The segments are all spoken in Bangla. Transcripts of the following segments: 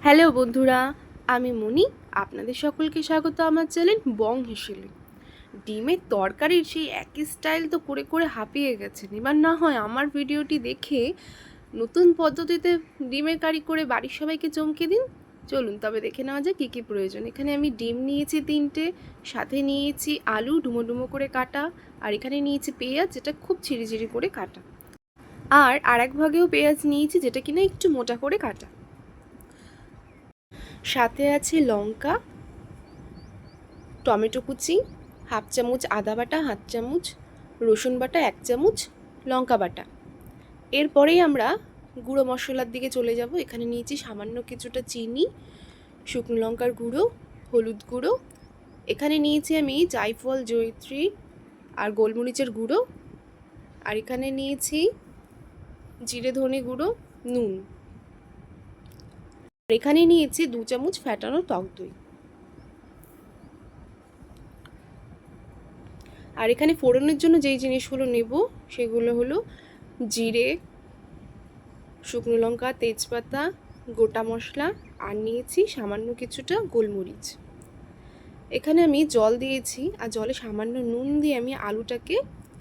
হ্যালো বন্ধুরা, আমি মনি। আপনাদের সকলকে স্বাগত আমার চ্যানেল বং হেসেলে। ডিমের তরকারির সেই একই স্টাইল তো করে করে হাঁপিয়ে গেছেন। এবার না হয় আমার ভিডিওটি দেখে নতুন পদ্ধতিতে ডিমের কারি করে বাড়ির সবাইকে চমকে দিন। চলুন তবে দেখে নেওয়া যায় কী কী প্রয়োজন। এখানে আমি ডিম নিয়েছি 3টে, সাথে নিয়েছি আলু ডুমো ডুমো করে কাটা, আর এখানে নিয়েছি পেঁয়াজ যেটা খুব ঝিরিঝিরি করে কাটা, আর এক ভাগেও পেঁয়াজ নিয়েছি যেটা কিনা একটু মোটা করে কাটা। সাথে আছে লঙ্কা, টমেটো কুচি, হাফ চামচ আদা বাটা, হাফ চামচ রসুন বাটা, 1 চামচ লঙ্কা বাটা। এরপরেই আমরা গুঁড়ো মশলার দিকে চলে যাব। এখানে নিয়েছি সামান্য কিছুটা চিনি, শুকনো লঙ্কার গুঁড়ো, হলুদ গুঁড়ো, এখানে নিয়েছি আমি জায়ফল, জয়িত্রী আর গোলমরিচের গুঁড়ো, আর এখানে নিয়েছি জিরে ধনে গুঁড়ো, নুন, আর এখানে নিয়েছি 2 চামচ ফ্যাটানো টক দই। আর এখানে ফোড়নের জন্য যেই জিনিসগুলো নেব সেগুলো হলো জিরে, শুকনো লঙ্কা, তেজপাতা, গোটা মশলা, আর নিয়েছি সামান্য কিছুটা গোলমরিচ। এখানে আমি জল দিয়েছি, আর জলে সামান্য নুন দিয়ে আমি আলুটাকে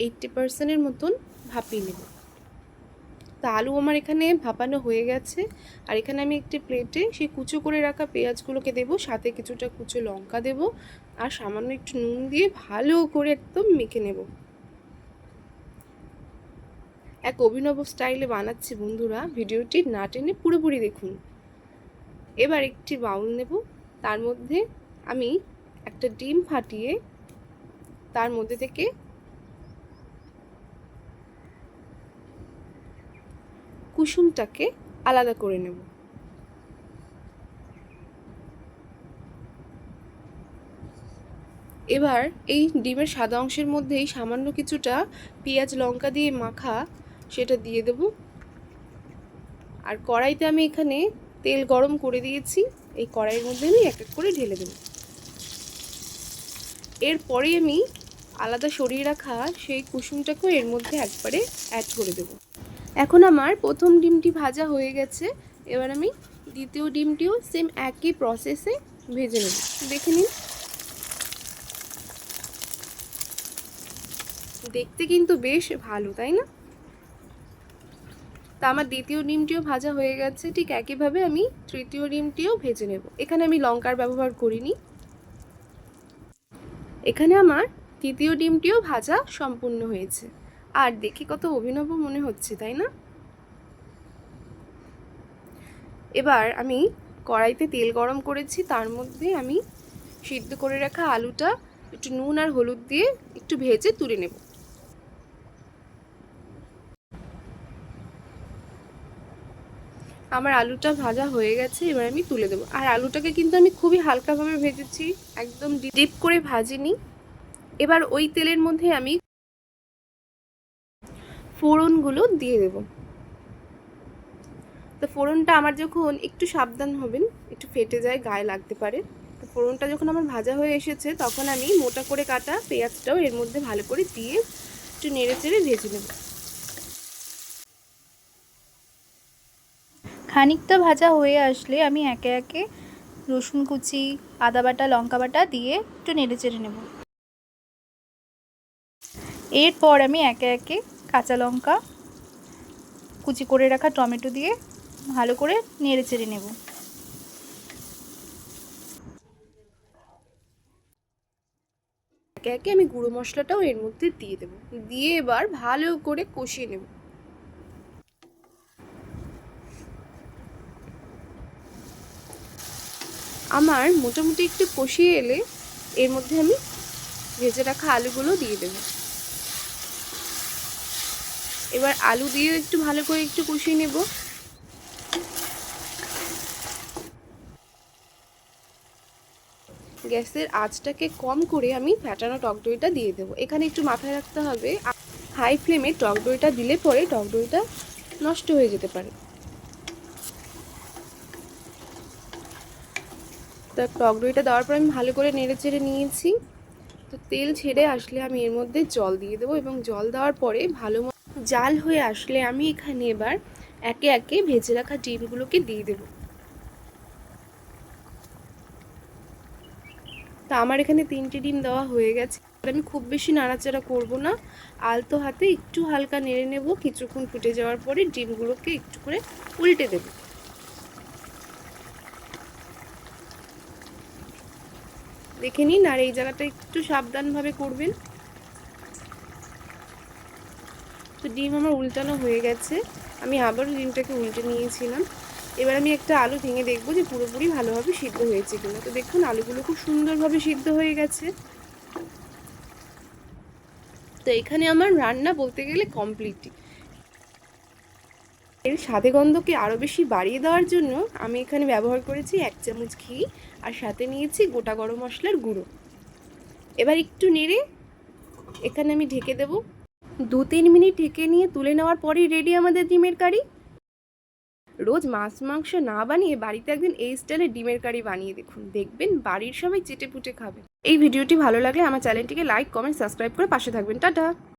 80% মতন ভাপিয়ে নেব। তা আলু আমার এখানে ভাপানো হয়ে গেছে, আর এখানে আমি একটি প্লেটে সেই কুচো করে রাখা পেঁয়াজগুলোকে দেব, সাথে কিছুটা কুচো লঙ্কা দেব, আর সামান্য একটু নুন দিয়ে ভালো করে একদম মেখে নেব। এক অভিনব স্টাইলে বানাচ্ছি বন্ধুরা, ভিডিওটি না টেনে পুরোপুরি দেখুন। এবার একটি বাউল নেব, তার মধ্যে আমি একটা ডিম ফাটিয়ে তার মধ্যে থেকে কুসুমটাকে আলাদা করে নেব। এবার এই ডিমের সাদা অংশের মধ্যেই সামান্য কিছুটা পেঁয়াজ লঙ্কা দিয়ে মাখা সেটা দিয়ে দেব। আর কড়াইতে আমি এখানে তেল গরম করে দিয়েছি, এই কড়াইয়ের মধ্যে আমি এক এক করে ঢেলে দেব। এরপরে আমি আলাদা সরিয়ে রাখা সেই কুসুমটাকেও এর মধ্যে একবারে অ্যাড করে দেব। এখন আমার প্রথম ডিমটি ভাজা হয়ে গেছে, এবার আমি দ্বিতীয় ডিমটিও সেম একই প্রসেসে ভেজে নেব। দেখে নিন, দেখতে কিন্তু বেশ ভালো, তাই না? তা আমার দ্বিতীয় ডিমটিও ভাজা হয়ে গেছে, ঠিক একইভাবে আমি তৃতীয় ডিমটিও ভেজে নেব। এখানে আমি লঙ্কার ব্যবহার করিনি। এখানে আমার তৃতীয় ডিমটিও ভাজা সম্পূর্ণ হয়েছে, আর দেখে কত অভিনব মনে হচ্ছে, তাই না? এবার আমি কড়াইতে তেল গরম করেছি, তার মধ্যে আমি সিদ্ধ করে রাখা আলুটা একটু নুন আর হলুদ দিয়ে একটু ভেজে তুলে নেব। আমার আলুটা ভাজা হয়ে গেছে, এবার আমি তুলে দেবো। আর আলুটাকে কিন্তু আমি খুবই হালকাভাবে ভেজেছি, একদম ডিপ করে ভাজিনি। এবার ওই তেলের মধ্যে আমি ফোড়নগুলো দিয়ে দেব। তো ফোড়নটা আমার যখন একটু সাবধান হবেন, একটু ফেটে যায়, গায়ে লাগতে পারে। তো ফোড়নটা যখন আমার ভাজা হয়ে এসেছে, তখন আমি মোটা করে কাটা পেঁয়াজটাও এর মধ্যে ভালো করে দিয়ে একটু নেড়ে চেড়ে ভেজে নেব। খানিকটা ভাজা হয়ে আসলে আমি একে একে রসুন কুচি, আদা বাটা, লঙ্কা বাটা দিয়ে একটু নেড়ে চেড়ে নেব। এরপর আমি একে একে কাঁচা লঙ্কা, কুচি করে রাখা টমেটো দিয়ে ভালো করে নেড়ে চেড়ে নেব। একে একে আমি গুঁড়ো মশলাটাও এর মধ্যে দিয়ে দেবো, দিয়ে এবার ভালো করে কষিয়ে নেব। আমার মোটামুটি একটু কষিয়ে এলে এর মধ্যে আমি ভেজে রাখা আলুগুলো দিয়ে দেব। এবার আলু দিয়ে একটু ভালো করে একটু কষিয়ে নেব। গ্যাসের আঁচটাকে কম করে আমি ফ্যাটানো টক দইটা দিয়ে দেবো। এখানে একটু মাথায় রাখতে হবে, হাই ফ্লেমে টক দইটা দিলে পরে টক দইটা নষ্ট হয়ে যেতে পারে। তো টক দইটা দেওয়ার পর আমি ভালো করে নেড়ে চেড়ে নিয়েছি। তো তেল ছেড়ে আসলে আমি এর মধ্যে জল দিয়ে দেবো, এবং জল দেওয়ার পরে ভালো জাল হয়ে আসলে আমি এখানে এবার একে একে ভেজে রাখা ডিমগুলোকে দিয়ে দেবো। তা আমার এখানে 3টে ডিম দেওয়া হয়ে গেছে। আমি খুব বেশি নাড়াচাড়া করব না, আলতো হাতে একটু হালকা নেড়ে নেব। কিছুক্ষণ ফুটে যাওয়ার পরে ডিমগুলোকে একটু করে উল্টে দেব। দেখে নিন, আর এই জায়গাটা একটু সাবধানভাবে করবেন। তো ডিম আমার উল্টানো হয়ে গেছে, আমি আবারও ডিমটাকে উল্টে নিয়েছিলাম। এবার আমি একটা আলু ভেঙে দেখবো যে পুরোপুরি ভালোভাবে সিদ্ধ হয়েছে কিনা। তো দেখুন আলুগুলো খুব সুন্দরভাবে সিদ্ধ হয়ে গেছে। তো এখানে আমার রান্না বলতে গেলে কমপ্লিট। এর স্বাদে গন্ধকে আরও বেশি বাড়িয়ে দেওয়ার জন্য আমি এখানে ব্যবহার করেছি 1 চামচ ঘি, আর সাথে নিয়েছি গোটা গরম মশলার গুঁড়ো। এবার একটু নেড়ে এখানে আমি ঢেকে দেব। 2-3 মিনিট ঢেকে নিয়ে তুলে নেওয়ার পরেই রেডি আমাদের ডিমের কারি। রোজ মাছ মাংস না বানিয়ে বাড়িতে একদিন এই স্টাইলে ডিমের কারি বানিয়ে দেখুন, দেখবেন বাড়ির সবাই চেটেপুটে খাবে। এই ভিডিওটি ভালো লাগলে আমার চ্যানেলটিকে লাইক, কমেন্ট, সাবস্ক্রাইব করে পাশে থাকবেন। টাটা।